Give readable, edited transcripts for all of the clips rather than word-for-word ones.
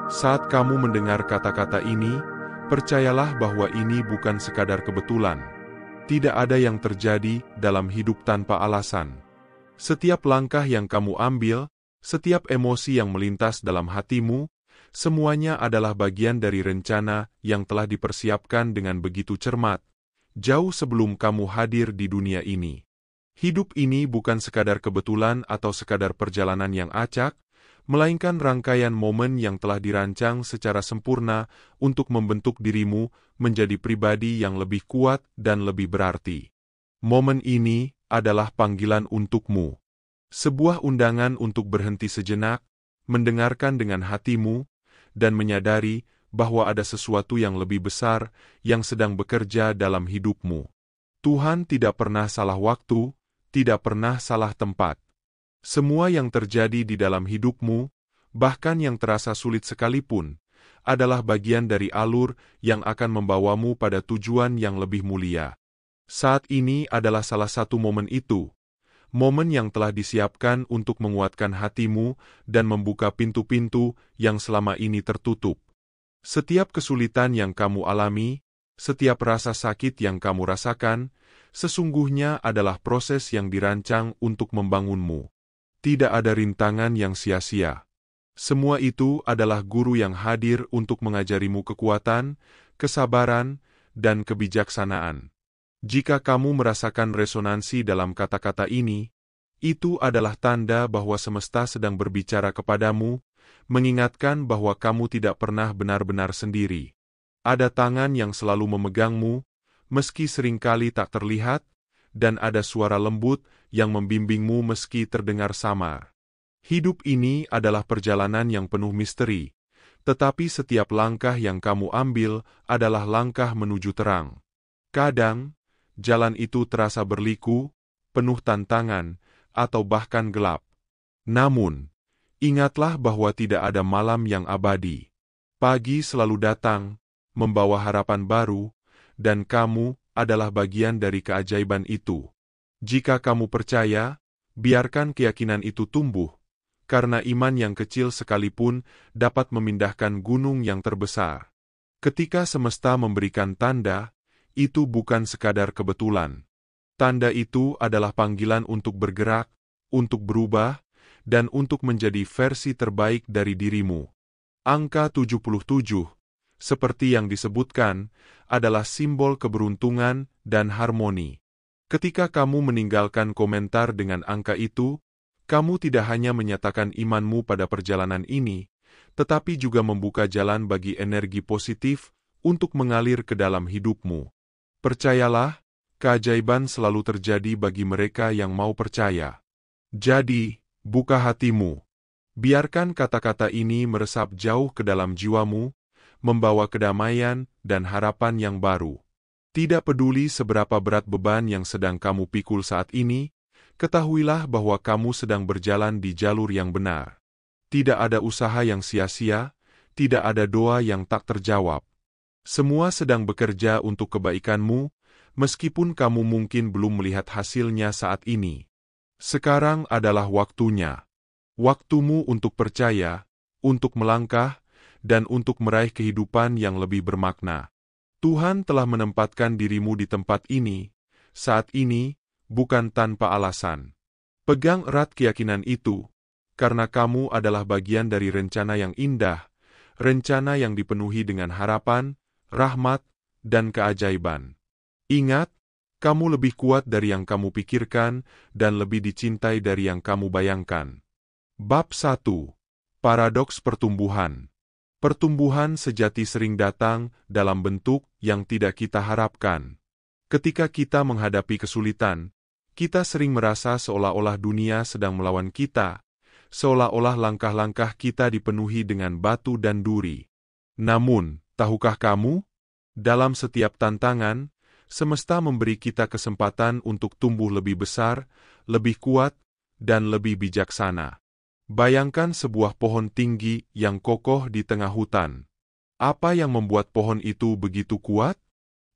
Saat kamu mendengar kata-kata ini, percayalah bahwa ini bukan sekadar kebetulan. Tidak ada yang terjadi dalam hidup tanpa alasan. Setiap langkah yang kamu ambil, setiap emosi yang melintas dalam hatimu, semuanya adalah bagian dari rencana yang telah dipersiapkan dengan begitu cermat, jauh sebelum kamu hadir di dunia ini. Hidup ini bukan sekadar kebetulan atau sekadar perjalanan yang acak, melainkan rangkaian momen yang telah dirancang secara sempurna untuk membentuk dirimu menjadi pribadi yang lebih kuat dan lebih berarti. Momen ini adalah panggilan untukmu. Sebuah undangan untuk berhenti sejenak, mendengarkan dengan hatimu, dan menyadari bahwa ada sesuatu yang lebih besar yang sedang bekerja dalam hidupmu. Tuhan tidak pernah salah waktu, tidak pernah salah tempat. Semua yang terjadi di dalam hidupmu, bahkan yang terasa sulit sekalipun, adalah bagian dari alur yang akan membawamu pada tujuan yang lebih mulia. Saat ini adalah salah satu momen itu, momen yang telah disiapkan untuk menguatkan hatimu dan membuka pintu-pintu yang selama ini tertutup. Setiap kesulitan yang kamu alami, setiap rasa sakit yang kamu rasakan, sesungguhnya adalah proses yang dirancang untuk membangunmu. Tidak ada rintangan yang sia-sia. Semua itu adalah guru yang hadir untuk mengajarimu kekuatan, kesabaran, dan kebijaksanaan. Jika kamu merasakan resonansi dalam kata-kata ini, itu adalah tanda bahwa semesta sedang berbicara kepadamu, mengingatkan bahwa kamu tidak pernah benar-benar sendiri. Ada tangan yang selalu memegangmu, meski seringkali tak terlihat, dan ada suara lembut yang membimbingmu meski terdengar samar. Hidup ini adalah perjalanan yang penuh misteri, tetapi setiap langkah yang kamu ambil adalah langkah menuju terang. Kadang, jalan itu terasa berliku, penuh tantangan, atau bahkan gelap. Namun, ingatlah bahwa tidak ada malam yang abadi. Pagi selalu datang, membawa harapan baru, dan kamu adalah bagian dari keajaiban itu. Jika kamu percaya, biarkan keyakinan itu tumbuh, karena iman yang kecil sekalipun dapat memindahkan gunung yang terbesar. Ketika semesta memberikan tanda, itu bukan sekadar kebetulan. Tanda itu adalah panggilan untuk bergerak, untuk berubah, dan untuk menjadi versi terbaik dari dirimu. Angka 77, seperti yang disebutkan, adalah simbol keberuntungan dan harmoni. Ketika kamu meninggalkan komentar dengan angka itu, kamu tidak hanya menyatakan imanmu pada perjalanan ini, tetapi juga membuka jalan bagi energi positif untuk mengalir ke dalam hidupmu. Percayalah, keajaiban selalu terjadi bagi mereka yang mau percaya. Jadi, buka hatimu. Biarkan kata-kata ini meresap jauh ke dalam jiwamu, membawa kedamaian dan harapan yang baru. Tidak peduli seberapa berat beban yang sedang kamu pikul saat ini, ketahuilah bahwa kamu sedang berjalan di jalur yang benar. Tidak ada usaha yang sia-sia, tidak ada doa yang tak terjawab. Semua sedang bekerja untuk kebaikanmu, meskipun kamu mungkin belum melihat hasilnya saat ini. Sekarang adalah waktunya. Waktumu untuk percaya, untuk melangkah, dan untuk meraih kehidupan yang lebih bermakna. Tuhan telah menempatkan dirimu di tempat ini, saat ini, bukan tanpa alasan. Pegang erat keyakinan itu, karena kamu adalah bagian dari rencana yang indah, rencana yang dipenuhi dengan harapan, rahmat, dan keajaiban. Ingat, kamu lebih kuat dari yang kamu pikirkan, dan lebih dicintai dari yang kamu bayangkan. Bab 1. Paradoks pertumbuhan. Pertumbuhan sejati sering datang dalam bentuk yang tidak kita harapkan. Ketika kita menghadapi kesulitan, kita sering merasa seolah-olah dunia sedang melawan kita, seolah-olah langkah-langkah kita dipenuhi dengan batu dan duri. Namun, tahukah kamu? Dalam setiap tantangan, semesta memberi kita kesempatan untuk tumbuh lebih besar, lebih kuat, dan lebih bijaksana. Bayangkan sebuah pohon tinggi yang kokoh di tengah hutan. Apa yang membuat pohon itu begitu kuat?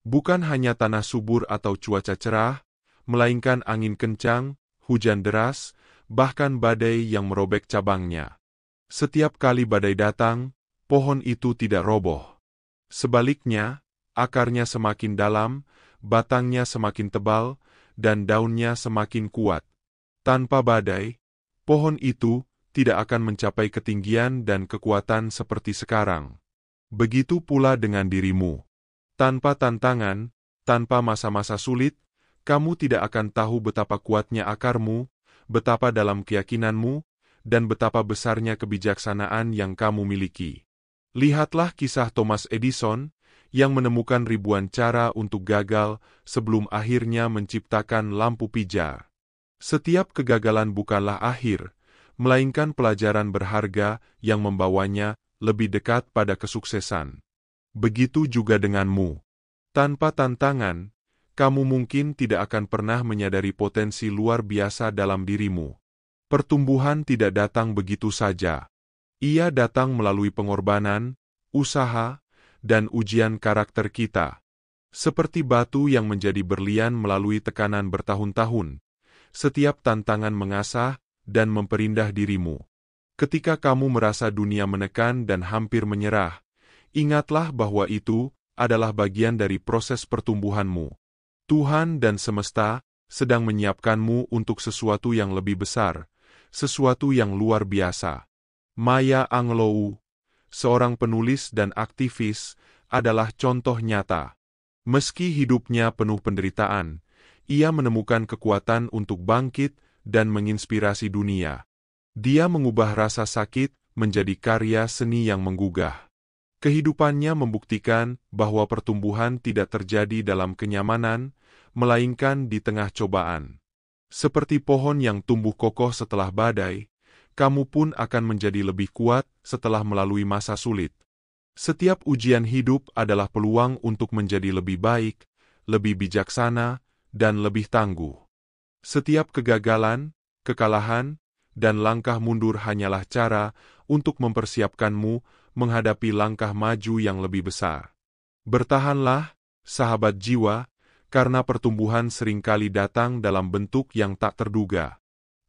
Bukan hanya tanah subur atau cuaca cerah, melainkan angin kencang, hujan deras, bahkan badai yang merobek cabangnya. Setiap kali badai datang, pohon itu tidak roboh. Sebaliknya, akarnya semakin dalam, batangnya semakin tebal, dan daunnya semakin kuat. Tanpa badai, pohon itu tidak akan mencapai ketinggian dan kekuatan seperti sekarang. Begitu pula dengan dirimu. Tanpa tantangan, tanpa masa-masa sulit, kamu tidak akan tahu betapa kuatnya akarmu, betapa dalam keyakinanmu, dan betapa besarnya kebijaksanaan yang kamu miliki. Lihatlah kisah Thomas Edison, yang menemukan ribuan cara untuk gagal sebelum akhirnya menciptakan lampu pijar. Setiap kegagalan bukanlah akhir, melainkan pelajaran berharga yang membawanya lebih dekat pada kesuksesan. Begitu juga denganmu. Tanpa tantangan, kamu mungkin tidak akan pernah menyadari potensi luar biasa dalam dirimu. Pertumbuhan tidak datang begitu saja. Ia datang melalui pengorbanan, usaha, dan ujian karakter kita. Seperti batu yang menjadi berlian melalui tekanan bertahun-tahun, setiap tantangan mengasah dan memperindah dirimu. Ketika kamu merasa dunia menekan dan hampir menyerah, ingatlah bahwa itu adalah bagian dari proses pertumbuhanmu. Tuhan dan semesta sedang menyiapkanmu untuk sesuatu yang lebih besar, sesuatu yang luar biasa. Maya Angelou, seorang penulis dan aktivis, adalah contoh nyata. Meski hidupnya penuh penderitaan, ia menemukan kekuatan untuk bangkit dan menginspirasi dunia. Dia mengubah rasa sakit menjadi karya seni yang menggugah. Kehidupannya membuktikan bahwa pertumbuhan tidak terjadi dalam kenyamanan, melainkan di tengah cobaan. Seperti pohon yang tumbuh kokoh setelah badai, kamu pun akan menjadi lebih kuat setelah melalui masa sulit. Setiap ujian hidup adalah peluang untuk menjadi lebih baik, lebih bijaksana, dan lebih tangguh. Setiap kegagalan, kekalahan, dan langkah mundur hanyalah cara untuk mempersiapkanmu menghadapi langkah maju yang lebih besar. Bertahanlah, sahabat jiwa, karena pertumbuhan seringkali datang dalam bentuk yang tak terduga.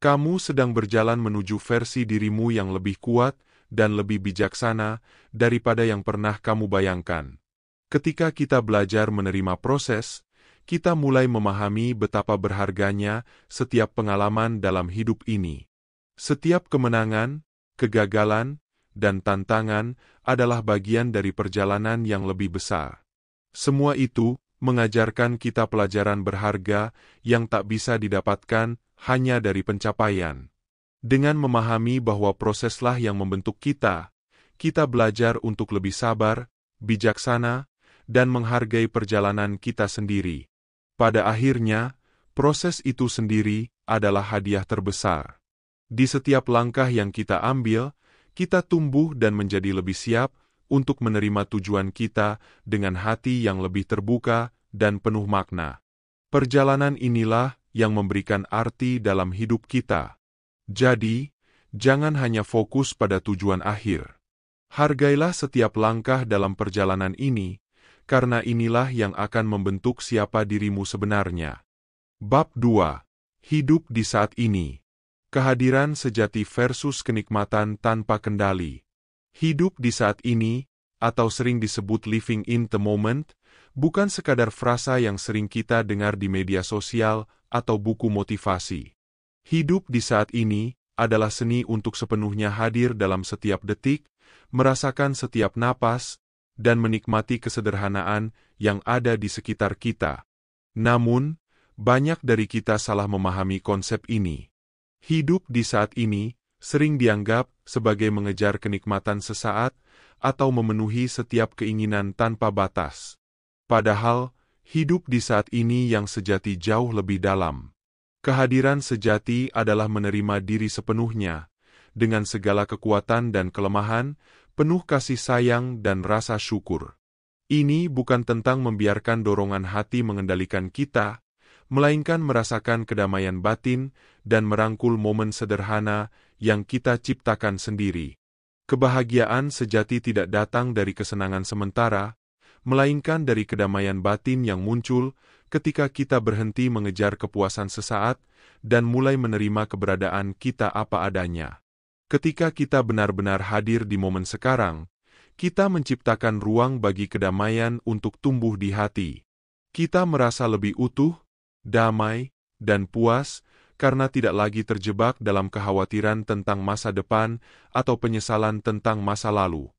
Kamu sedang berjalan menuju versi dirimu yang lebih kuat dan lebih bijaksana daripada yang pernah kamu bayangkan. Ketika kita belajar menerima proses, kita mulai memahami betapa berharganya setiap pengalaman dalam hidup ini. Setiap kemenangan, kegagalan, dan tantangan adalah bagian dari perjalanan yang lebih besar. Semua itu mengajarkan kita pelajaran berharga yang tak bisa didapatkan hanya dari pencapaian. Dengan memahami bahwa proseslah yang membentuk kita, kita belajar untuk lebih sabar, bijaksana, dan menghargai perjalanan kita sendiri. Pada akhirnya, proses itu sendiri adalah hadiah terbesar. Di setiap langkah yang kita ambil, kita tumbuh dan menjadi lebih siap untuk menerima tujuan kita dengan hati yang lebih terbuka dan penuh makna. Perjalanan inilah yang memberikan arti dalam hidup kita. Jadi, jangan hanya fokus pada tujuan akhir. Hargailah setiap langkah dalam perjalanan ini, karena inilah yang akan membentuk siapa dirimu sebenarnya. Bab 2. Hidup di saat ini. Kehadiran sejati versus kenikmatan tanpa kendali. Hidup di saat ini, atau sering disebut living in the moment, bukan sekadar frasa yang sering kita dengar di media sosial atau buku motivasi. Hidup di saat ini adalah seni untuk sepenuhnya hadir dalam setiap detik, merasakan setiap napas, dan menikmati kesederhanaan yang ada di sekitar kita. Namun, banyak dari kita salah memahami konsep ini. Hidup di saat ini sering dianggap sebagai mengejar kenikmatan sesaat atau memenuhi setiap keinginan tanpa batas. Padahal, hidup di saat ini yang sejati jauh lebih dalam. Kehadiran sejati adalah menerima diri sepenuhnya, dengan segala kekuatan dan kelemahan, penuh kasih sayang dan rasa syukur. Ini bukan tentang membiarkan dorongan hati mengendalikan kita, melainkan merasakan kedamaian batin dan merangkul momen sederhana yang kita ciptakan sendiri. Kebahagiaan sejati tidak datang dari kesenangan sementara, melainkan dari kedamaian batin yang muncul ketika kita berhenti mengejar kepuasan sesaat dan mulai menerima keberadaan kita apa adanya. Ketika kita benar-benar hadir di momen sekarang, kita menciptakan ruang bagi kedamaian untuk tumbuh di hati. Kita merasa lebih utuh, damai, dan puas karena tidak lagi terjebak dalam kekhawatiran tentang masa depan atau penyesalan tentang masa lalu.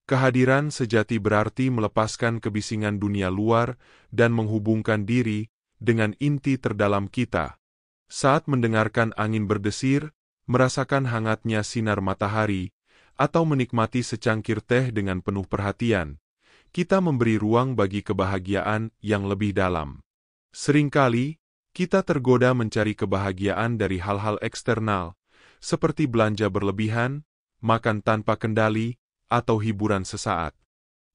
Kehadiran sejati berarti melepaskan kebisingan dunia luar dan menghubungkan diri dengan inti terdalam kita. Saat mendengarkan angin berdesir, merasakan hangatnya sinar matahari, atau menikmati secangkir teh dengan penuh perhatian, kita memberi ruang bagi kebahagiaan yang lebih dalam. Seringkali, kita tergoda mencari kebahagiaan dari hal-hal eksternal, seperti belanja berlebihan, makan tanpa kendali, atau hiburan sesaat.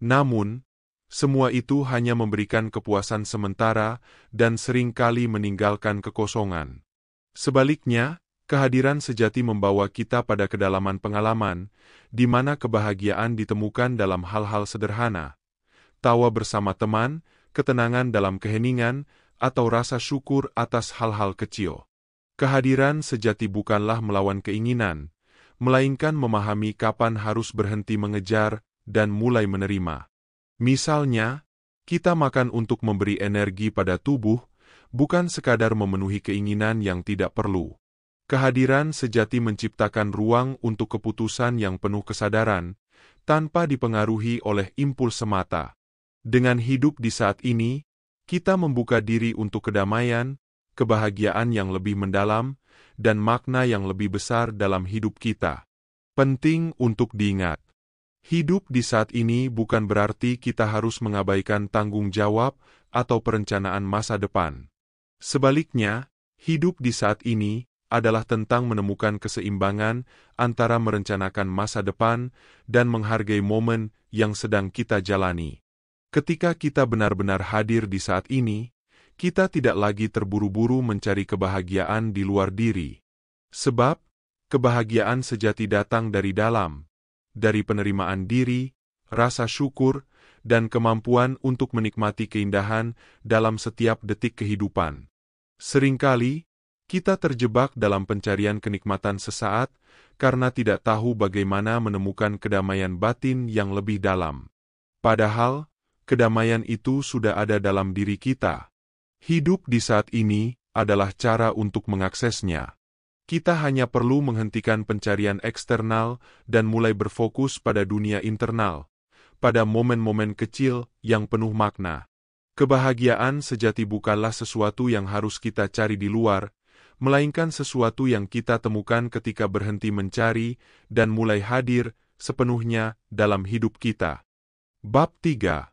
Namun, semua itu hanya memberikan kepuasan sementara dan seringkali meninggalkan kekosongan. Sebaliknya, kehadiran sejati membawa kita pada kedalaman pengalaman, di mana kebahagiaan ditemukan dalam hal-hal sederhana. Tawa bersama teman, ketenangan dalam keheningan, atau rasa syukur atas hal-hal kecil. Kehadiran sejati bukanlah melawan keinginan, melainkan memahami kapan harus berhenti mengejar dan mulai menerima. Misalnya, kita makan untuk memberi energi pada tubuh, bukan sekadar memenuhi keinginan yang tidak perlu. Kehadiran sejati menciptakan ruang untuk keputusan yang penuh kesadaran, tanpa dipengaruhi oleh impuls semata. Dengan hidup di saat ini, kita membuka diri untuk kedamaian, kebahagiaan yang lebih mendalam, dan makna yang lebih besar dalam hidup kita. Penting untuk diingat. Hidup di saat ini bukan berarti kita harus mengabaikan tanggung jawab atau perencanaan masa depan. Sebaliknya, hidup di saat ini adalah tentang menemukan keseimbangan antara merencanakan masa depan dan menghargai momen yang sedang kita jalani. Ketika kita benar-benar hadir di saat ini, kita tidak lagi terburu-buru mencari kebahagiaan di luar diri. Sebab, kebahagiaan sejati datang dari dalam, dari penerimaan diri, rasa syukur, dan kemampuan untuk menikmati keindahan dalam setiap detik kehidupan. Seringkali, kita terjebak dalam pencarian kenikmatan sesaat karena tidak tahu bagaimana menemukan kedamaian batin yang lebih dalam. Padahal, kedamaian itu sudah ada dalam diri kita. Hidup di saat ini adalah cara untuk mengaksesnya. Kita hanya perlu menghentikan pencarian eksternal dan mulai berfokus pada dunia internal, pada momen-momen kecil yang penuh makna. Kebahagiaan sejati bukanlah sesuatu yang harus kita cari di luar, melainkan sesuatu yang kita temukan ketika berhenti mencari dan mulai hadir sepenuhnya dalam hidup kita. Bab 3.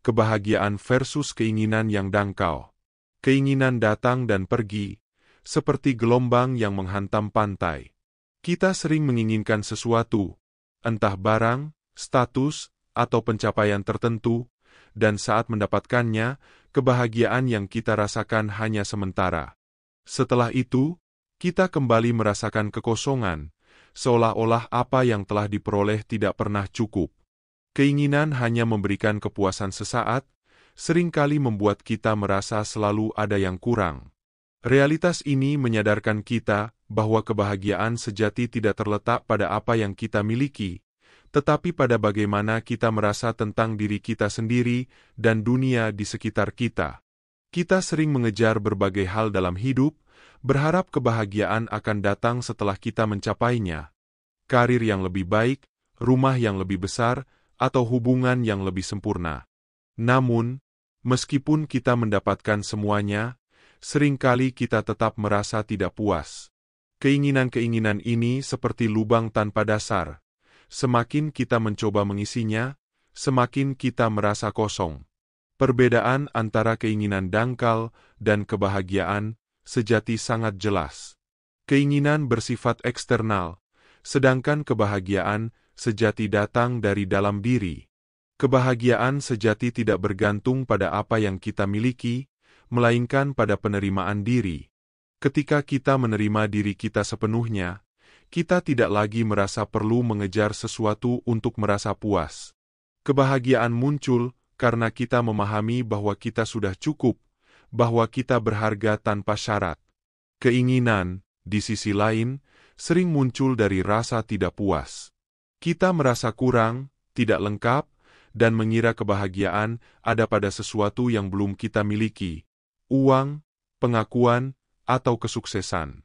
Kebahagiaan versus keinginan yang dangkal. Keinginan datang dan pergi, seperti gelombang yang menghantam pantai. Kita sering menginginkan sesuatu, entah barang, status, atau pencapaian tertentu, dan saat mendapatkannya, kebahagiaan yang kita rasakan hanya sementara. Setelah itu, kita kembali merasakan kekosongan, seolah-olah apa yang telah diperoleh tidak pernah cukup. Keinginan hanya memberikan kepuasan sesaat, seringkali membuat kita merasa selalu ada yang kurang. Realitas ini menyadarkan kita bahwa kebahagiaan sejati tidak terletak pada apa yang kita miliki, tetapi pada bagaimana kita merasa tentang diri kita sendiri dan dunia di sekitar kita. Kita sering mengejar berbagai hal dalam hidup, berharap kebahagiaan akan datang setelah kita mencapainya. Karir yang lebih baik, rumah yang lebih besar, atau hubungan yang lebih sempurna. Namun, meskipun kita mendapatkan semuanya, seringkali kita tetap merasa tidak puas. Keinginan-keinginan ini seperti lubang tanpa dasar. Semakin kita mencoba mengisinya, semakin kita merasa kosong. Perbedaan antara keinginan dangkal dan kebahagiaan sejati sangat jelas. Keinginan bersifat eksternal, sedangkan kebahagiaan sejati datang dari dalam diri. Kebahagiaan sejati tidak bergantung pada apa yang kita miliki, melainkan pada penerimaan diri. Ketika kita menerima diri kita sepenuhnya, kita tidak lagi merasa perlu mengejar sesuatu untuk merasa puas. Kebahagiaan muncul karena kita memahami bahwa kita sudah cukup, bahwa kita berharga tanpa syarat. Keinginan, di sisi lain, sering muncul dari rasa tidak puas. Kita merasa kurang, tidak lengkap, dan mengira kebahagiaan ada pada sesuatu yang belum kita miliki, uang, pengakuan, atau kesuksesan.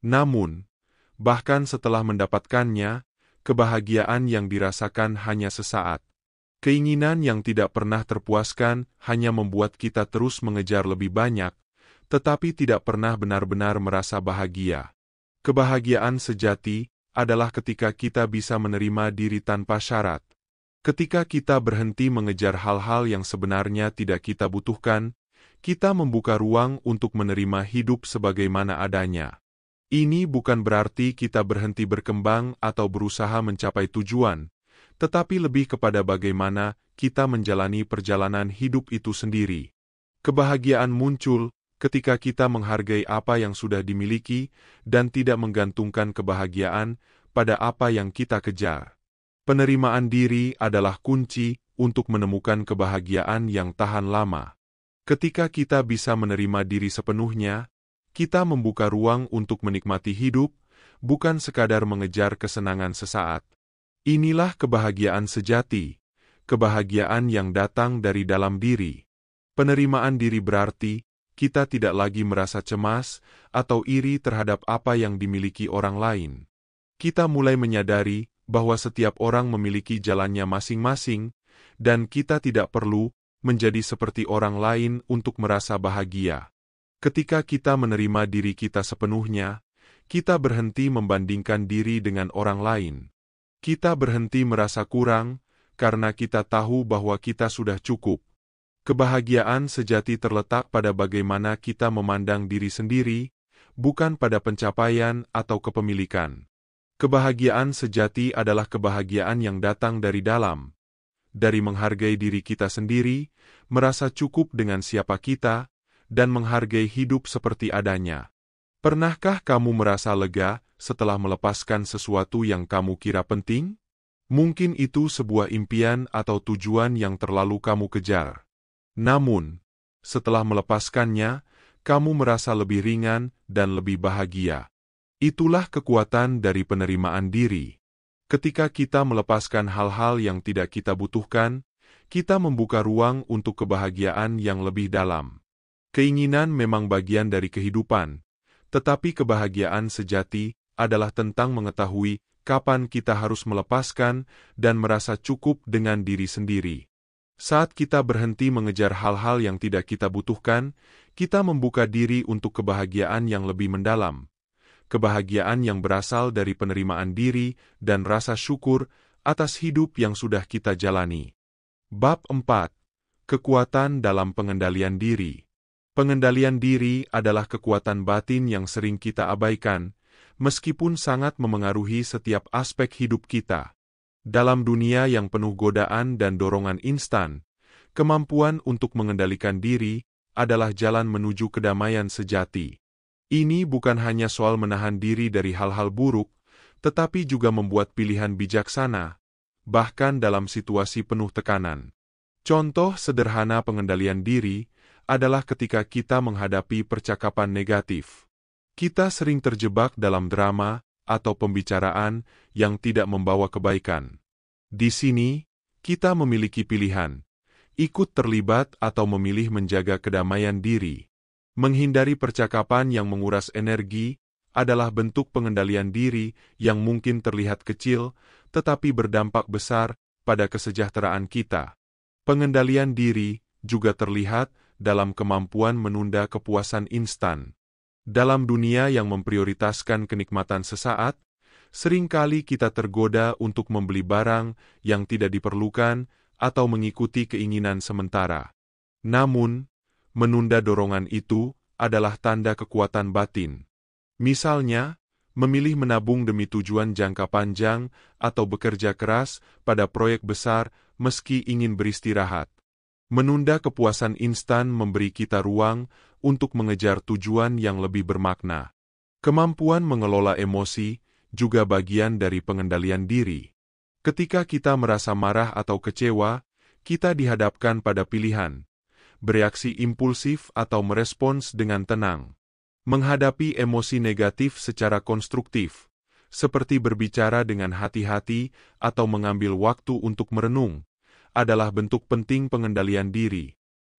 Namun, bahkan setelah mendapatkannya, kebahagiaan yang dirasakan hanya sesaat. Keinginan yang tidak pernah terpuaskan hanya membuat kita terus mengejar lebih banyak, tetapi tidak pernah benar-benar merasa bahagia. Kebahagiaan sejati adalah ketika kita bisa menerima diri tanpa syarat. Ketika kita berhenti mengejar hal-hal yang sebenarnya tidak kita butuhkan, kita membuka ruang untuk menerima hidup sebagaimana adanya. Ini bukan berarti kita berhenti berkembang atau berusaha mencapai tujuan, tetapi lebih kepada bagaimana kita menjalani perjalanan hidup itu sendiri. Kebahagiaan muncul ketika kita menghargai apa yang sudah dimiliki dan tidak menggantungkan kebahagiaan pada apa yang kita kejar. Penerimaan diri adalah kunci untuk menemukan kebahagiaan yang tahan lama. Ketika kita bisa menerima diri sepenuhnya, kita membuka ruang untuk menikmati hidup, bukan sekadar mengejar kesenangan sesaat. Inilah kebahagiaan sejati, kebahagiaan yang datang dari dalam diri. Penerimaan diri berarti kita tidak lagi merasa cemas atau iri terhadap apa yang dimiliki orang lain. Kita mulai menyadari bahwa setiap orang memiliki jalannya masing-masing, dan kita tidak perlu menjadi seperti orang lain untuk merasa bahagia. Ketika kita menerima diri kita sepenuhnya, kita berhenti membandingkan diri dengan orang lain. Kita berhenti merasa kurang, karena kita tahu bahwa kita sudah cukup. Kebahagiaan sejati terletak pada bagaimana kita memandang diri sendiri, bukan pada pencapaian atau kepemilikan. Kebahagiaan sejati adalah kebahagiaan yang datang dari dalam, dari menghargai diri kita sendiri, merasa cukup dengan siapa kita, dan menghargai hidup seperti adanya. Pernahkah kamu merasa lega setelah melepaskan sesuatu yang kamu kira penting? Mungkin itu sebuah impian atau tujuan yang terlalu kamu kejar. Namun, setelah melepaskannya, kamu merasa lebih ringan dan lebih bahagia. Itulah kekuatan dari penerimaan diri. Ketika kita melepaskan hal-hal yang tidak kita butuhkan, kita membuka ruang untuk kebahagiaan yang lebih dalam. Keinginan memang bagian dari kehidupan, tetapi kebahagiaan sejati adalah tentang mengetahui kapan kita harus melepaskan dan merasa cukup dengan diri sendiri. Saat kita berhenti mengejar hal-hal yang tidak kita butuhkan, kita membuka diri untuk kebahagiaan yang lebih mendalam. Kebahagiaan yang berasal dari penerimaan diri dan rasa syukur atas hidup yang sudah kita jalani. Bab 4. Kekuatan dalam pengendalian diri. Pengendalian diri adalah kekuatan batin yang sering kita abaikan, meskipun sangat memengaruhi setiap aspek hidup kita. Dalam dunia yang penuh godaan dan dorongan instan, kemampuan untuk mengendalikan diri adalah jalan menuju kedamaian sejati. Ini bukan hanya soal menahan diri dari hal-hal buruk, tetapi juga membuat pilihan bijaksana, bahkan dalam situasi penuh tekanan. Contoh sederhana pengendalian diri adalah ketika kita menghadapi percakapan negatif. Kita sering terjebak dalam drama atau pembicaraan yang tidak membawa kebaikan. Di sini, kita memiliki pilihan, ikut terlibat atau memilih menjaga kedamaian diri. Menghindari percakapan yang menguras energi adalah bentuk pengendalian diri yang mungkin terlihat kecil, tetapi berdampak besar pada kesejahteraan kita. Pengendalian diri juga terlihat dalam kemampuan menunda kepuasan instan. Dalam dunia yang memprioritaskan kenikmatan sesaat, seringkali kita tergoda untuk membeli barang yang tidak diperlukan atau mengikuti keinginan sementara. Namun, menunda dorongan itu adalah tanda kekuatan batin. Misalnya, memilih menabung demi tujuan jangka panjang atau bekerja keras pada proyek besar meski ingin beristirahat. Menunda kepuasan instan memberi kita ruang untuk mengejar tujuan yang lebih bermakna. Kemampuan mengelola emosi juga bagian dari pengendalian diri. Ketika kita merasa marah atau kecewa, kita dihadapkan pada pilihan, bereaksi impulsif atau merespons dengan tenang. Menghadapi emosi negatif secara konstruktif, seperti berbicara dengan hati-hati atau mengambil waktu untuk merenung, adalah bentuk penting pengendalian diri.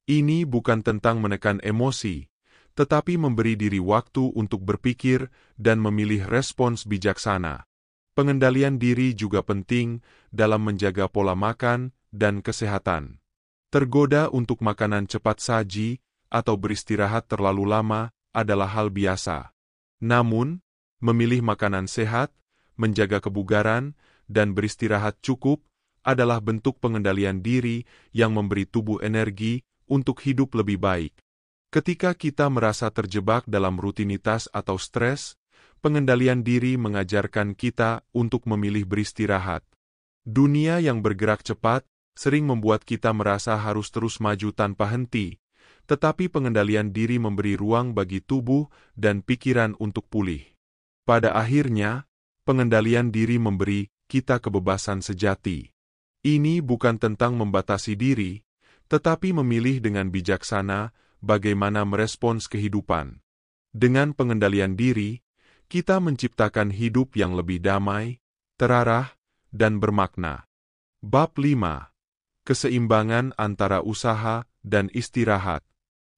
Ini bukan tentang menekan emosi, tetapi memberi diri waktu untuk berpikir dan memilih respons bijaksana. Pengendalian diri juga penting dalam menjaga pola makan dan kesehatan. Tergoda untuk makanan cepat saji atau beristirahat terlalu lama adalah hal biasa. Namun, memilih makanan sehat, menjaga kebugaran, dan beristirahat cukup adalah bentuk pengendalian diri yang memberi tubuh energi untuk hidup lebih baik. Ketika kita merasa terjebak dalam rutinitas atau stres, pengendalian diri mengajarkan kita untuk memilih beristirahat. Dunia yang bergerak cepat sering membuat kita merasa harus terus maju tanpa henti, tetapi pengendalian diri memberi ruang bagi tubuh dan pikiran untuk pulih. Pada akhirnya, pengendalian diri memberi kita kebebasan sejati. Ini bukan tentang membatasi diri, tetapi memilih dengan bijaksana bagaimana merespons kehidupan. Dengan pengendalian diri, kita menciptakan hidup yang lebih damai, terarah, dan bermakna. Bab 5. Keseimbangan antara usaha dan istirahat.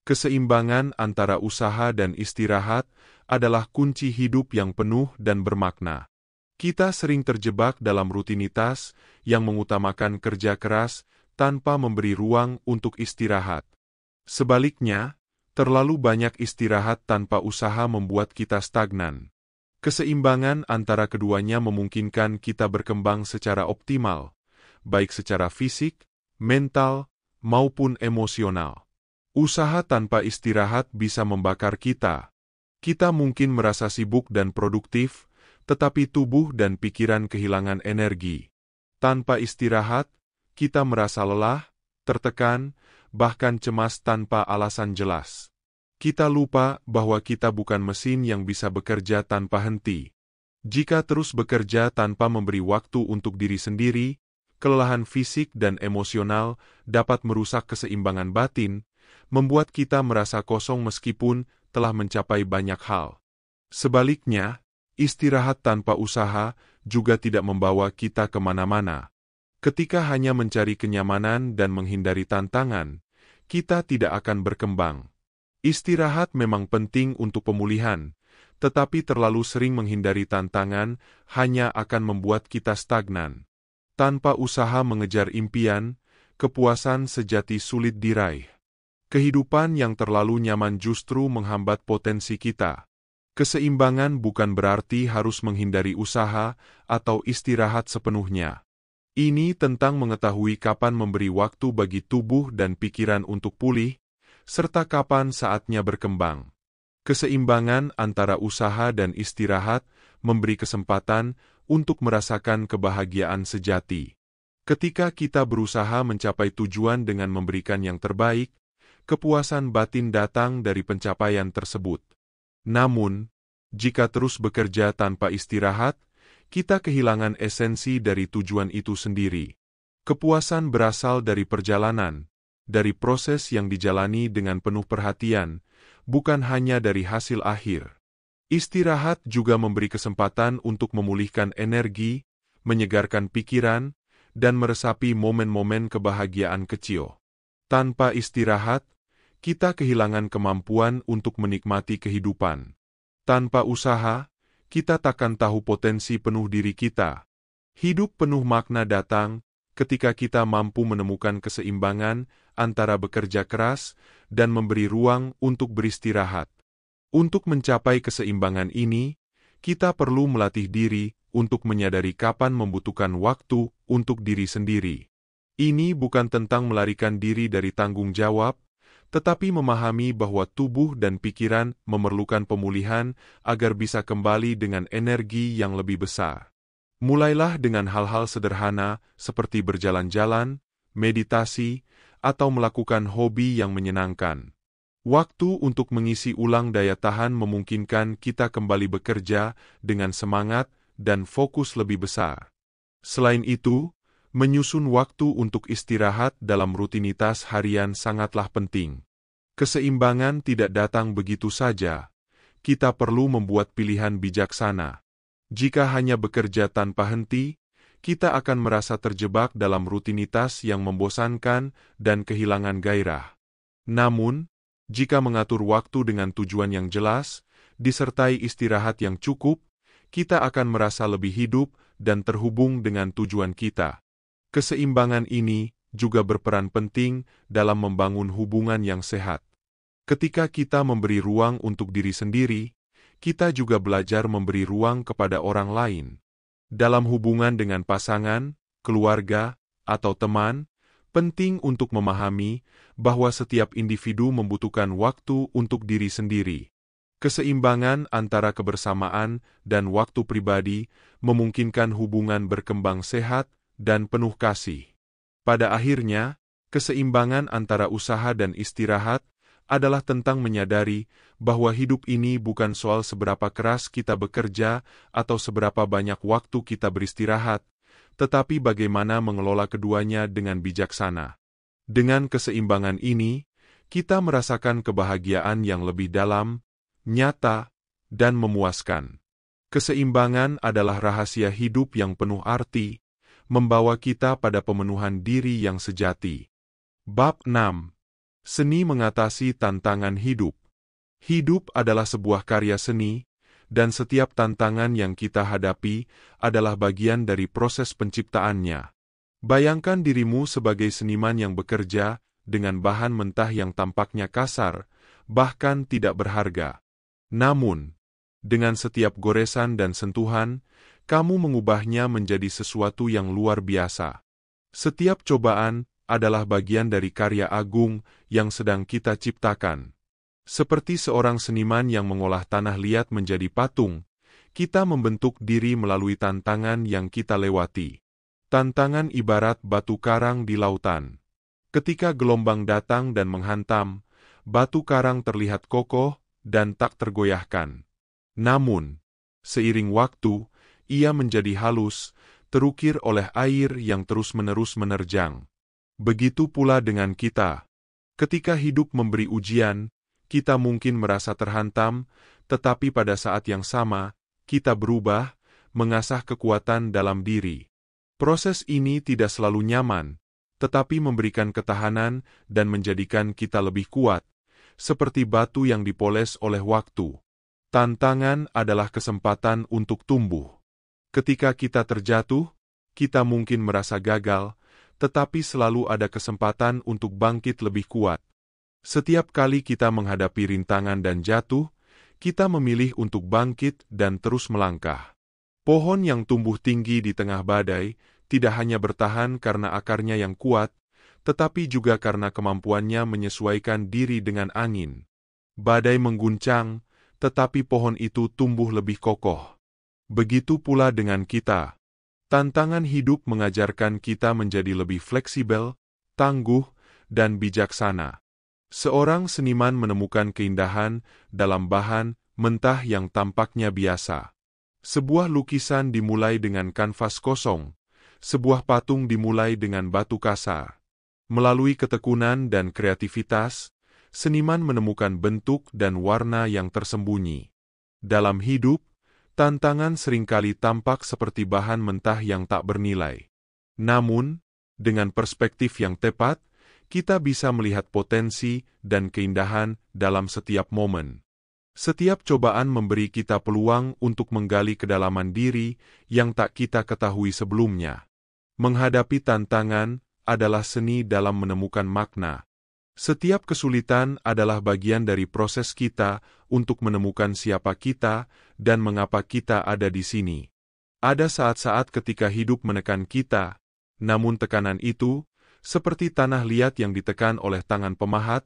Keseimbangan antara usaha dan istirahat adalah kunci hidup yang penuh dan bermakna. Kita sering terjebak dalam rutinitas yang mengutamakan kerja keras tanpa memberi ruang untuk istirahat. Sebaliknya, terlalu banyak istirahat tanpa usaha membuat kita stagnan. Keseimbangan antara keduanya memungkinkan kita berkembang secara optimal, baik secara fisik, mental, maupun emosional. Usaha tanpa istirahat bisa membakar kita. Kita mungkin merasa sibuk dan produktif, tetapi tubuh dan pikiran kehilangan energi. Tanpa istirahat, kita merasa lelah, tertekan, bahkan cemas tanpa alasan jelas. Kita lupa bahwa kita bukan mesin yang bisa bekerja tanpa henti. Jika terus bekerja tanpa memberi waktu untuk diri sendiri, kelelahan fisik dan emosional dapat merusak keseimbangan batin, membuat kita merasa kosong meskipun telah mencapai banyak hal. Sebaliknya, istirahat tanpa usaha juga tidak membawa kita kemana-mana. Ketika hanya mencari kenyamanan dan menghindari tantangan, kita tidak akan berkembang. Istirahat memang penting untuk pemulihan, tetapi terlalu sering menghindari tantangan hanya akan membuat kita stagnan. Tanpa usaha mengejar impian, kepuasan sejati sulit diraih. Kehidupan yang terlalu nyaman justru menghambat potensi kita. Keseimbangan bukan berarti harus menghindari usaha atau istirahat sepenuhnya. Ini tentang mengetahui kapan memberi waktu bagi tubuh dan pikiran untuk pulih, serta kapan saatnya berkembang. Keseimbangan antara usaha dan istirahat memberi kesempatan untuk merasakan kebahagiaan sejati. Ketika kita berusaha mencapai tujuan dengan memberikan yang terbaik, kepuasan batin datang dari pencapaian tersebut. Namun, jika terus bekerja tanpa istirahat, kita kehilangan esensi dari tujuan itu sendiri. Kepuasan berasal dari perjalanan, dari proses yang dijalani dengan penuh perhatian, bukan hanya dari hasil akhir. Istirahat juga memberi kesempatan untuk memulihkan energi, menyegarkan pikiran, dan meresapi momen-momen kebahagiaan kecil. Tanpa istirahat, kita kehilangan kemampuan untuk menikmati kehidupan. Tanpa usaha, kita takkan tahu potensi penuh diri kita. Hidup penuh makna datang ketika kita mampu menemukan keseimbangan antara bekerja keras dan memberi ruang untuk beristirahat. Untuk mencapai keseimbangan ini, kita perlu melatih diri untuk menyadari kapan membutuhkan waktu untuk diri sendiri. Ini bukan tentang melarikan diri dari tanggung jawab, tetapi memahami bahwa tubuh dan pikiran memerlukan pemulihan agar bisa kembali dengan energi yang lebih besar. Mulailah dengan hal-hal sederhana seperti berjalan-jalan, meditasi, atau melakukan hobi yang menyenangkan. Waktu untuk mengisi ulang daya tahan memungkinkan kita kembali bekerja dengan semangat dan fokus lebih besar. Selain itu, menyusun waktu untuk istirahat dalam rutinitas harian sangatlah penting. Keseimbangan tidak datang begitu saja. Kita perlu membuat pilihan bijaksana. Jika hanya bekerja tanpa henti, kita akan merasa terjebak dalam rutinitas yang membosankan dan kehilangan gairah. Namun, jika mengatur waktu dengan tujuan yang jelas, disertai istirahat yang cukup, kita akan merasa lebih hidup dan terhubung dengan tujuan kita. Keseimbangan ini juga berperan penting dalam membangun hubungan yang sehat. Ketika kita memberi ruang untuk diri sendiri, kita juga belajar memberi ruang kepada orang lain. Dalam hubungan dengan pasangan, keluarga, atau teman, penting untuk memahami bahwa setiap individu membutuhkan waktu untuk diri sendiri. Keseimbangan antara kebersamaan dan waktu pribadi memungkinkan hubungan berkembang sehat dan penuh kasih. Pada akhirnya, keseimbangan antara usaha dan istirahat adalah tentang menyadari bahwa hidup ini bukan soal seberapa keras kita bekerja atau seberapa banyak waktu kita beristirahat, tetapi bagaimana mengelola keduanya dengan bijaksana. Dengan keseimbangan ini, kita merasakan kebahagiaan yang lebih dalam, nyata, dan memuaskan. Keseimbangan adalah rahasia hidup yang penuh arti, membawa kita pada pemenuhan diri yang sejati. Bab 6. Seni mengatasi tantangan hidup. Hidup adalah sebuah karya seni, dan setiap tantangan yang kita hadapi adalah bagian dari proses penciptaannya. Bayangkan dirimu sebagai seniman yang bekerja dengan bahan mentah yang tampaknya kasar, bahkan tidak berharga. Namun, dengan setiap goresan dan sentuhan, kamu mengubahnya menjadi sesuatu yang luar biasa. Setiap cobaan adalah bagian dari karya agung yang sedang kita ciptakan. Seperti seorang seniman yang mengolah tanah liat menjadi patung, kita membentuk diri melalui tantangan yang kita lewati. Tantangan ibarat batu karang di lautan. Ketika gelombang datang dan menghantam, batu karang terlihat kokoh dan tak tergoyahkan. Namun, seiring waktu, ia menjadi halus, terukir oleh air yang terus-menerus menerjang. Begitu pula dengan kita. Ketika hidup memberi ujian, kita mungkin merasa terhantam, tetapi pada saat yang sama, kita berubah, mengasah kekuatan dalam diri. Proses ini tidak selalu nyaman, tetapi memberikan ketahanan dan menjadikan kita lebih kuat, seperti batu yang dipoles oleh waktu. Tantangan adalah kesempatan untuk tumbuh. Ketika kita terjatuh, kita mungkin merasa gagal, tetapi selalu ada kesempatan untuk bangkit lebih kuat. Setiap kali kita menghadapi rintangan dan jatuh, kita memilih untuk bangkit dan terus melangkah. Pohon yang tumbuh tinggi di tengah badai tidak hanya bertahan karena akarnya yang kuat, tetapi juga karena kemampuannya menyesuaikan diri dengan angin. Badai mengguncang, tetapi pohon itu tumbuh lebih kokoh. Begitu pula dengan kita. Tantangan hidup mengajarkan kita menjadi lebih fleksibel, tangguh, dan bijaksana. Seorang seniman menemukan keindahan dalam bahan mentah yang tampaknya biasa. Sebuah lukisan dimulai dengan kanvas kosong, sebuah patung dimulai dengan batu kasar. Melalui ketekunan dan kreativitas, seniman menemukan bentuk dan warna yang tersembunyi. Dalam hidup, tantangan seringkali tampak seperti bahan mentah yang tak bernilai. Namun, dengan perspektif yang tepat, kita bisa melihat potensi dan keindahan dalam setiap momen. Setiap cobaan memberi kita peluang untuk menggali kedalaman diri yang tak kita ketahui sebelumnya. Menghadapi tantangan adalah seni dalam menemukan makna. Setiap kesulitan adalah bagian dari proses kita untuk menemukan siapa kita dan mengapa kita ada di sini. Ada saat-saat ketika hidup menekan kita, namun tekanan itu, seperti tanah liat yang ditekan oleh tangan pemahat,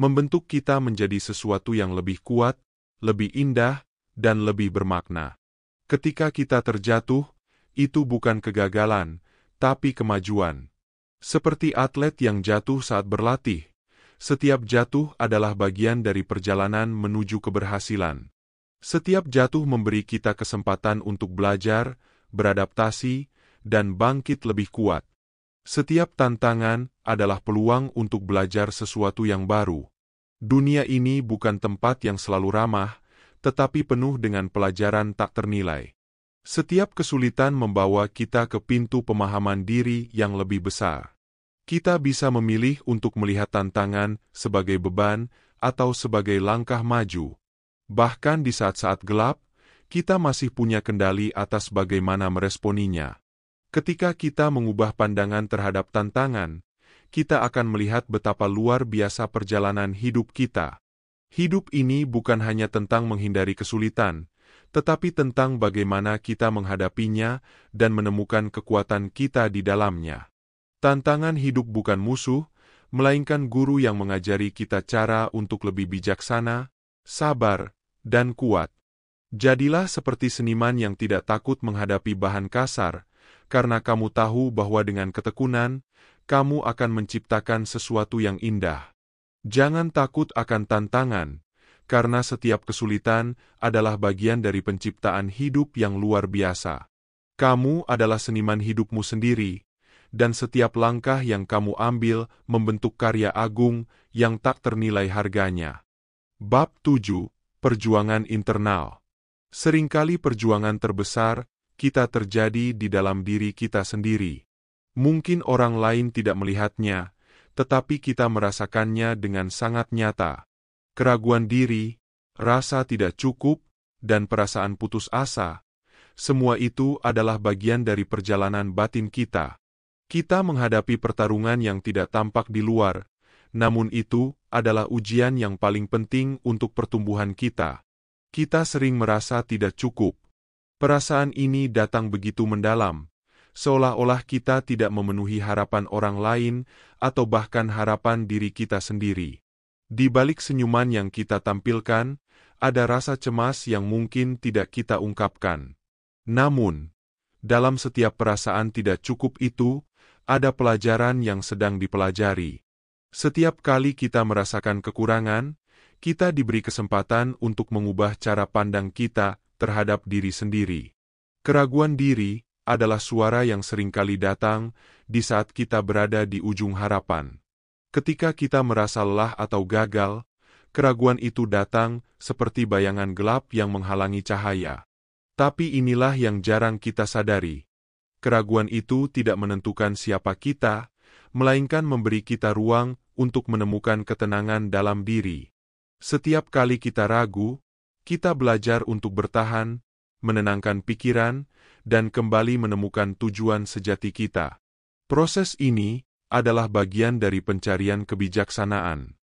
membentuk kita menjadi sesuatu yang lebih kuat, lebih indah, dan lebih bermakna. Ketika kita terjatuh, itu bukan kegagalan, tapi kemajuan. Seperti atlet yang jatuh saat berlatih, setiap jatuh adalah bagian dari perjalanan menuju keberhasilan. Setiap jatuh memberi kita kesempatan untuk belajar, beradaptasi, dan bangkit lebih kuat. Setiap tantangan adalah peluang untuk belajar sesuatu yang baru. Dunia ini bukan tempat yang selalu ramah, tetapi penuh dengan pelajaran tak ternilai. Setiap kesulitan membawa kita ke pintu pemahaman diri yang lebih besar. Kita bisa memilih untuk melihat tantangan sebagai beban atau sebagai langkah maju. Bahkan di saat-saat gelap, kita masih punya kendali atas bagaimana meresponinya. Ketika kita mengubah pandangan terhadap tantangan, kita akan melihat betapa luar biasa perjalanan hidup kita. Hidup ini bukan hanya tentang menghindari kesulitan, tetapi tentang bagaimana kita menghadapinya dan menemukan kekuatan kita di dalamnya. Tantangan hidup bukan musuh, melainkan guru yang mengajari kita cara untuk lebih bijaksana, sabar, dan kuat. Jadilah seperti seniman yang tidak takut menghadapi bahan kasar, karena kamu tahu bahwa dengan ketekunan, kamu akan menciptakan sesuatu yang indah. Jangan takut akan tantangan, karena setiap kesulitan adalah bagian dari penciptaan hidup yang luar biasa. Kamu adalah seniman hidupmu sendiri, dan setiap langkah yang kamu ambil membentuk karya agung yang tak ternilai harganya. Bab 7. Perjuangan internal. Seringkali perjuangan terbesar kita terjadi di dalam diri kita sendiri. Mungkin orang lain tidak melihatnya, tetapi kita merasakannya dengan sangat nyata. Keraguan diri, rasa tidak cukup, dan perasaan putus asa. Semua itu adalah bagian dari perjalanan batin kita. Kita menghadapi pertarungan yang tidak tampak di luar, namun itu adalah ujian yang paling penting untuk pertumbuhan kita. Kita sering merasa tidak cukup. Perasaan ini datang begitu mendalam, seolah-olah kita tidak memenuhi harapan orang lain atau bahkan harapan diri kita sendiri. Di balik senyuman yang kita tampilkan, ada rasa cemas yang mungkin tidak kita ungkapkan. Namun, dalam setiap perasaan tidak cukup itu, ada pelajaran yang sedang dipelajari. Setiap kali kita merasakan kekurangan, kita diberi kesempatan untuk mengubah cara pandang kita terhadap diri sendiri. Keraguan diri adalah suara yang seringkali datang di saat kita berada di ujung harapan. Ketika kita merasa lelah atau gagal, keraguan itu datang seperti bayangan gelap yang menghalangi cahaya. Tapi inilah yang jarang kita sadari. Keraguan itu tidak menentukan siapa kita, melainkan memberi kita ruang untuk menemukan ketenangan dalam diri. Setiap kali kita ragu, kita belajar untuk bertahan, menenangkan pikiran, dan kembali menemukan tujuan sejati kita. Proses ini adalah bagian dari pencarian kebijaksanaan.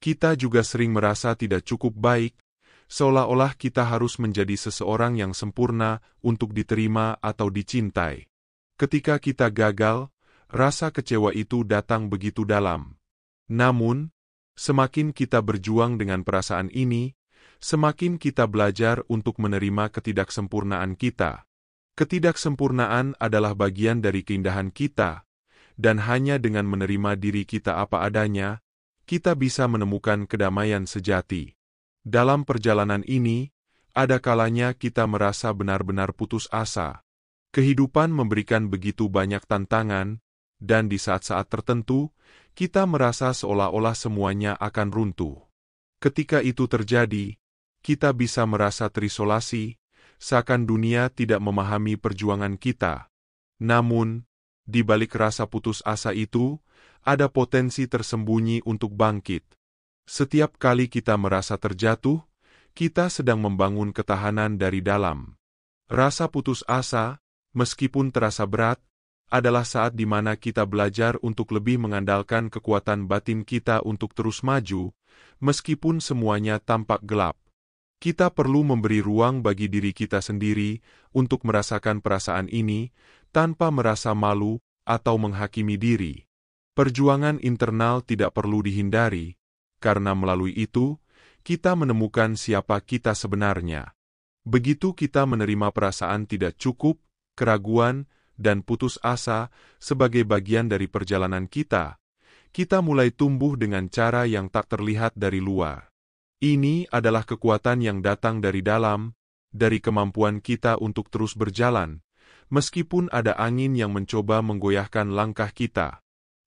Kita juga sering merasa tidak cukup baik, seolah-olah kita harus menjadi seseorang yang sempurna untuk diterima atau dicintai. Ketika kita gagal, rasa kecewa itu datang begitu dalam. Namun, semakin kita berjuang dengan perasaan ini, semakin kita belajar untuk menerima ketidaksempurnaan kita. Ketidaksempurnaan adalah bagian dari keindahan kita, dan hanya dengan menerima diri kita apa adanya, kita bisa menemukan kedamaian sejati. Dalam perjalanan ini, ada kalanya kita merasa benar-benar putus asa. Kehidupan memberikan begitu banyak tantangan, dan di saat-saat tertentu, kita merasa seolah-olah semuanya akan runtuh. Ketika itu terjadi, kita bisa merasa terisolasi, seakan dunia tidak memahami perjuangan kita. Namun, di balik rasa putus asa itu, ada potensi tersembunyi untuk bangkit. Setiap kali kita merasa terjatuh, kita sedang membangun ketahanan dari dalam. Rasa putus asa, meskipun terasa berat, adalah saat di mana kita belajar untuk lebih mengandalkan kekuatan batin kita untuk terus maju, meskipun semuanya tampak gelap. Kita perlu memberi ruang bagi diri kita sendiri untuk merasakan perasaan ini, tanpa merasa malu atau menghakimi diri. Perjuangan internal tidak perlu dihindari, karena melalui itu, kita menemukan siapa kita sebenarnya. Begitu kita menerima perasaan tidak cukup, keraguan, dan putus asa sebagai bagian dari perjalanan kita, kita mulai tumbuh dengan cara yang tak terlihat dari luar. Ini adalah kekuatan yang datang dari dalam, dari kemampuan kita untuk terus berjalan, meskipun ada angin yang mencoba menggoyahkan langkah kita.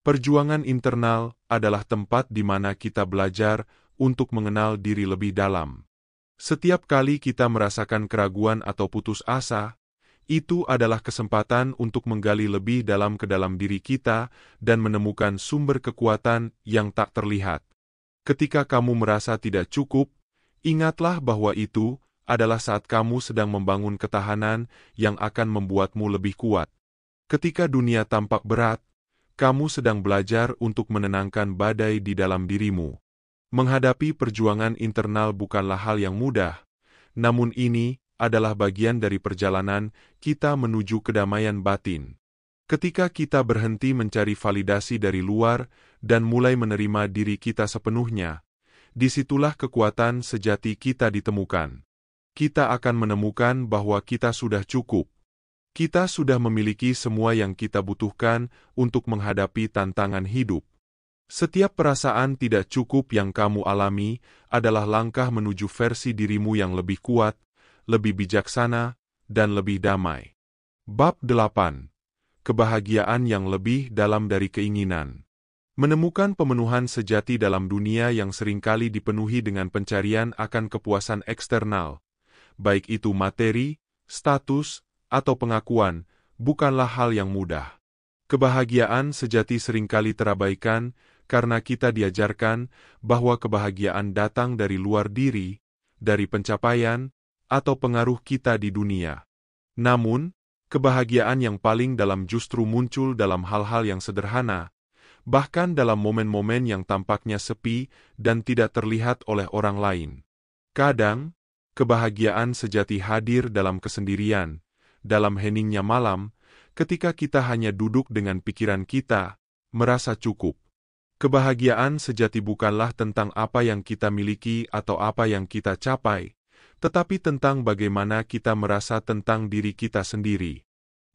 Perjuangan internal adalah tempat di mana kita belajar untuk mengenal diri lebih dalam. Setiap kali kita merasakan keraguan atau putus asa, Itu adalah kesempatan untuk menggali lebih dalam ke dalam diri kita dan menemukan sumber kekuatan yang tak terlihat. Ketika kamu merasa tidak cukup, ingatlah bahwa itu adalah saat kamu sedang membangun ketahanan yang akan membuatmu lebih kuat. Ketika dunia tampak berat, kamu sedang belajar untuk menenangkan badai di dalam dirimu. Menghadapi perjuangan internal bukanlah hal yang mudah, namun ini adalah bagian dari perjalanan kita menuju kedamaian batin. Ketika kita berhenti mencari validasi dari luar dan mulai menerima diri kita sepenuhnya, disitulah kekuatan sejati kita ditemukan. Kita akan menemukan bahwa kita sudah cukup. Kita sudah memiliki semua yang kita butuhkan untuk menghadapi tantangan hidup. Setiap perasaan tidak cukup yang kamu alami adalah langkah menuju versi dirimu yang lebih kuat, lebih bijaksana, dan lebih damai. Bab 8. Kebahagiaan yang lebih dalam dari keinginan. Menemukan pemenuhan sejati dalam dunia yang seringkali dipenuhi dengan pencarian akan kepuasan eksternal, baik itu materi, status, atau pengakuan, bukanlah hal yang mudah. Kebahagiaan sejati seringkali terabaikan karena kita diajarkan bahwa kebahagiaan datang dari luar diri, dari pencapaian, atau pengaruh kita di dunia. Namun, kebahagiaan yang paling dalam justru muncul dalam hal-hal yang sederhana, bahkan dalam momen-momen yang tampaknya sepi dan tidak terlihat oleh orang lain. Kadang, kebahagiaan sejati hadir dalam kesendirian, dalam heningnya malam, ketika kita hanya duduk dengan pikiran kita, merasa cukup. Kebahagiaan sejati bukanlah tentang apa yang kita miliki atau apa yang kita capai, tetapi tentang bagaimana kita merasa tentang diri kita sendiri.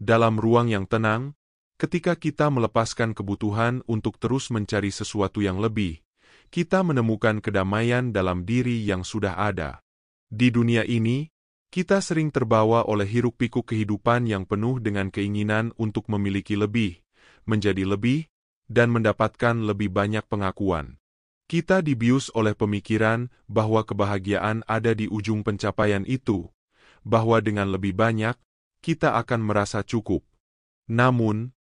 Dalam ruang yang tenang, ketika kita melepaskan kebutuhan untuk terus mencari sesuatu yang lebih, kita menemukan kedamaian dalam diri yang sudah ada. Di dunia ini, kita sering terbawa oleh hiruk-pikuk kehidupan yang penuh dengan keinginan untuk memiliki lebih, menjadi lebih, dan mendapatkan lebih banyak pengakuan. Kita dibius oleh pemikiran bahwa kebahagiaan ada di ujung pencapaian itu, bahwa dengan lebih banyak, kita akan merasa cukup. Namun,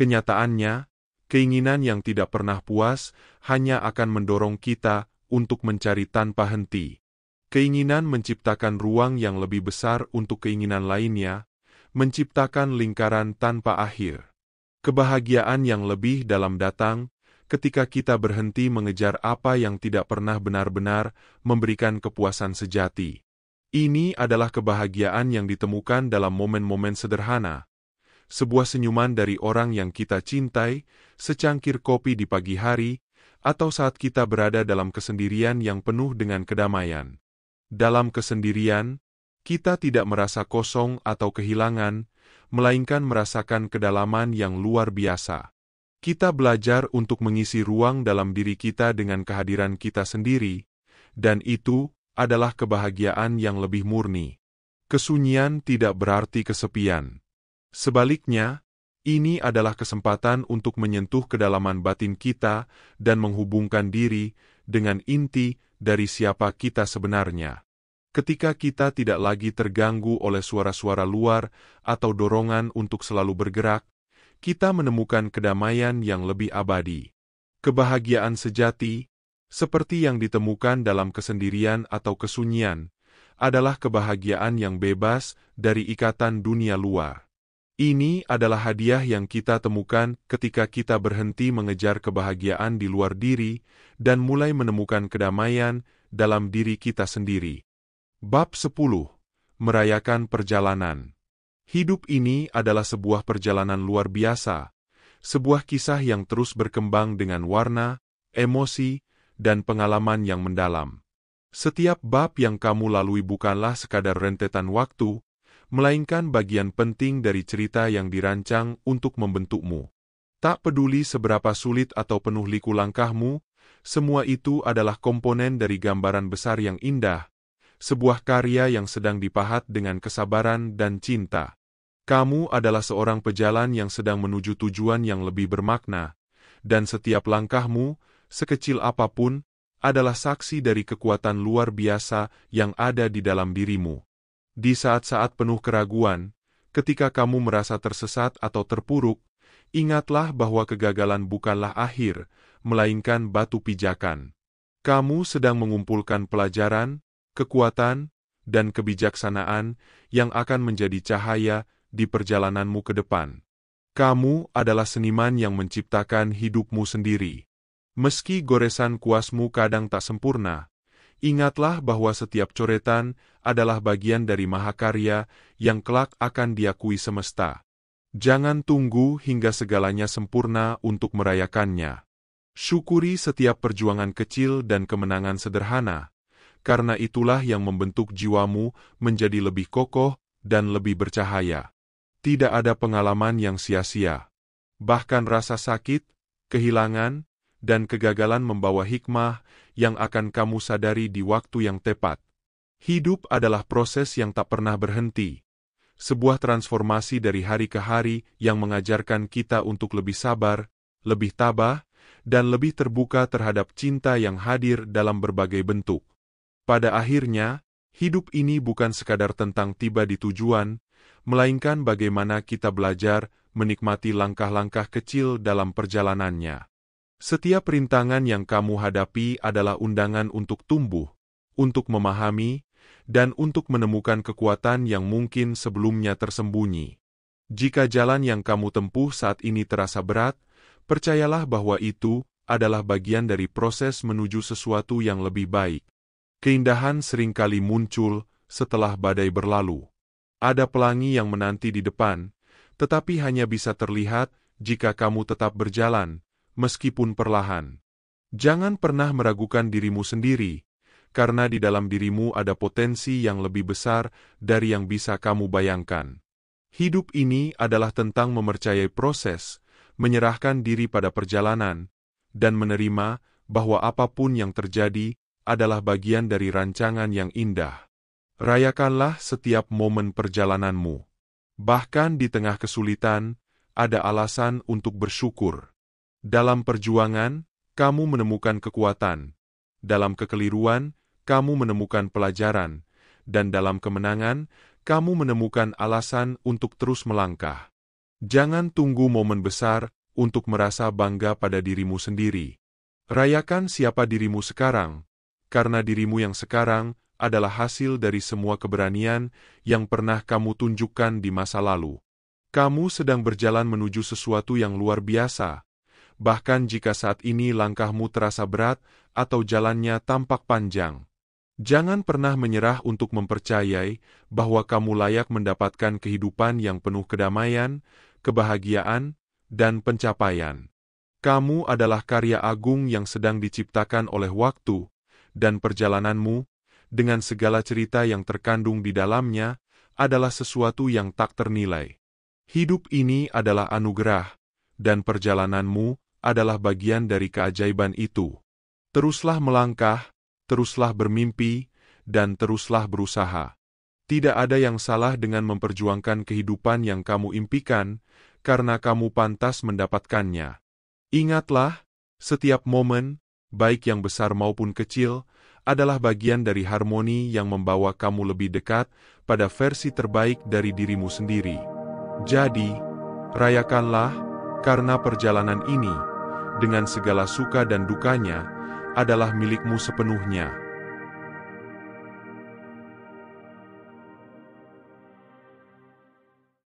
kenyataannya, keinginan yang tidak pernah puas hanya akan mendorong kita untuk mencari tanpa henti. Keinginan menciptakan ruang yang lebih besar untuk keinginan lainnya, menciptakan lingkaran tanpa akhir. Kebahagiaan yang lebih dalam datang ketika kita berhenti mengejar apa yang tidak pernah benar-benar memberikan kepuasan sejati. Ini adalah kebahagiaan yang ditemukan dalam momen-momen sederhana. Sebuah senyuman dari orang yang kita cintai, secangkir kopi di pagi hari, atau saat kita berada dalam kesendirian yang penuh dengan kedamaian. Dalam kesendirian, kita tidak merasa kosong atau kehilangan, melainkan merasakan kedalaman yang luar biasa. Kita belajar untuk mengisi ruang dalam diri kita dengan kehadiran kita sendiri, dan itu adalah kebahagiaan yang lebih murni. Kesunyian tidak berarti kesepian. Sebaliknya, ini adalah kesempatan untuk menyentuh kedalaman batin kita dan menghubungkan diri dengan inti dari siapa kita sebenarnya. Ketika kita tidak lagi terganggu oleh suara-suara luar atau dorongan untuk selalu bergerak, kita menemukan kedamaian yang lebih abadi. Kebahagiaan sejati, seperti yang ditemukan dalam kesendirian atau kesunyian, adalah kebahagiaan yang bebas dari ikatan dunia luar. Ini adalah hadiah yang kita temukan ketika kita berhenti mengejar kebahagiaan di luar diri dan mulai menemukan kedamaian dalam diri kita sendiri. Bab 10. Merayakan perjalanan. Hidup ini adalah sebuah perjalanan luar biasa, sebuah kisah yang terus berkembang dengan warna, emosi, dan pengalaman yang mendalam. Setiap bab yang kamu lalui bukanlah sekadar rentetan waktu, melainkan bagian penting dari cerita yang dirancang untuk membentukmu. Tak peduli seberapa sulit atau penuh liku langkahmu, semua itu adalah komponen dari gambaran besar yang indah, sebuah karya yang sedang dipahat dengan kesabaran dan cinta. Kamu adalah seorang pejalan yang sedang menuju tujuan yang lebih bermakna, dan setiap langkahmu, sekecil apapun, adalah saksi dari kekuatan luar biasa yang ada di dalam dirimu. Di saat-saat penuh keraguan, Ketika kamu merasa tersesat atau terpuruk, ingatlah bahwa kegagalan bukanlah akhir, melainkan batu pijakan. Kamu sedang mengumpulkan pelajaran, kekuatan, dan kebijaksanaan yang akan menjadi cahaya di perjalananmu ke depan. Kamu adalah seniman yang menciptakan hidupmu sendiri. Meski goresan kuasmu kadang tak sempurna, ingatlah bahwa setiap coretan adalah bagian dari mahakarya yang kelak akan diakui semesta. Jangan tunggu hingga segalanya sempurna untuk merayakannya. Syukuri setiap perjuangan kecil dan kemenangan sederhana, karena itulah yang membentuk jiwamu menjadi lebih kokoh dan lebih bercahaya. Tidak ada pengalaman yang sia-sia. Bahkan rasa sakit, kehilangan, dan kegagalan membawa hikmah yang akan kamu sadari di waktu yang tepat. Hidup adalah proses yang tak pernah berhenti. Sebuah transformasi dari hari ke hari yang mengajarkan kita untuk lebih sabar, lebih tabah, dan lebih terbuka terhadap cinta yang hadir dalam berbagai bentuk. Pada akhirnya, hidup ini bukan sekadar tentang tiba di tujuan, melainkan bagaimana kita belajar menikmati langkah-langkah kecil dalam perjalanannya. Setiap rintangan yang kamu hadapi adalah undangan untuk tumbuh, untuk memahami, dan untuk menemukan kekuatan yang mungkin sebelumnya tersembunyi. Jika jalan yang kamu tempuh saat ini terasa berat, percayalah bahwa itu adalah bagian dari proses menuju sesuatu yang lebih baik. Keindahan seringkali muncul setelah badai berlalu. Ada pelangi yang menanti di depan, tetapi hanya bisa terlihat jika kamu tetap berjalan, meskipun perlahan. Jangan pernah meragukan dirimu sendiri, karena di dalam dirimu ada potensi yang lebih besar dari yang bisa kamu bayangkan. Hidup ini adalah tentang mempercayai proses, menyerahkan diri pada perjalanan, dan menerima bahwa apapun yang terjadi adalah bagian dari rancangan yang indah. Rayakanlah setiap momen perjalananmu. Bahkan di tengah kesulitan, ada alasan untuk bersyukur. Dalam perjuangan, kamu menemukan kekuatan. Dalam kekeliruan, kamu menemukan pelajaran. Dan dalam kemenangan, kamu menemukan alasan untuk terus melangkah. Jangan tunggu momen besar untuk merasa bangga pada dirimu sendiri. Rayakan siapa dirimu sekarang, karena dirimu yang sekarang adalah hasil dari semua keberanian yang pernah kamu tunjukkan di masa lalu. Kamu sedang berjalan menuju sesuatu yang luar biasa, bahkan jika saat ini langkahmu terasa berat atau jalannya tampak panjang. Jangan pernah menyerah untuk mempercayai bahwa kamu layak mendapatkan kehidupan yang penuh kedamaian, kebahagiaan, dan pencapaian. Kamu adalah karya agung yang sedang diciptakan oleh waktu, dan perjalananmu, dengan segala cerita yang terkandung di dalamnya, adalah sesuatu yang tak ternilai. Hidup ini adalah anugerah, dan perjalananmu adalah bagian dari keajaiban itu. Teruslah melangkah, teruslah bermimpi, dan teruslah berusaha. Tidak ada yang salah dengan memperjuangkan kehidupan yang kamu impikan, karena kamu pantas mendapatkannya. Ingatlah, setiap momen, baik yang besar maupun kecil, adalah bagian dari harmoni yang membawa kamu lebih dekat pada versi terbaik dari dirimu sendiri. Jadi, rayakanlah, karena perjalanan ini, dengan segala suka dan dukanya, adalah milikmu sepenuhnya.